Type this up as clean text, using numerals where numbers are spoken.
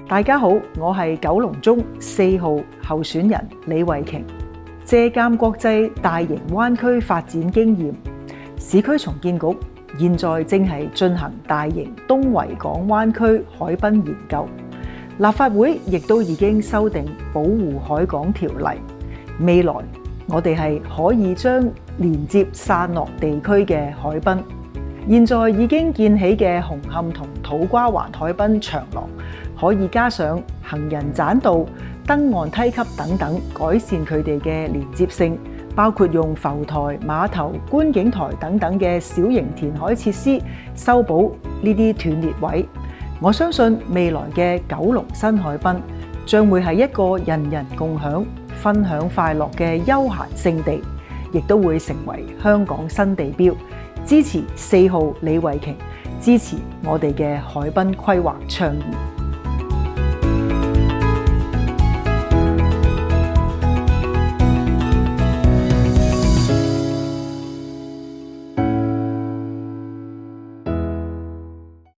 大家好，我係九龍中4號候選人李慧瓊。借鑑國際大型灣區發展經驗，市區重建局現在正係進行大型東維港灣區海濱研究。立法會亦都已經修訂保護海港條例，未來我哋係可以將連接散落地區嘅海濱，現在已經建起嘅紅磡同土瓜灣海濱長廊，可以加上行人棧道、登岸梯級等等，改善佢哋嘅連接性，包括用浮台、碼頭、觀景台等等嘅小型填海設施，修補呢啲斷裂位。我相信未來嘅九龍新海濱將會係一個人人共享、分享快樂嘅休閒勝地，亦都會成為香港新地標。支持4號李慧瓊，支持我哋嘅海濱規劃倡議。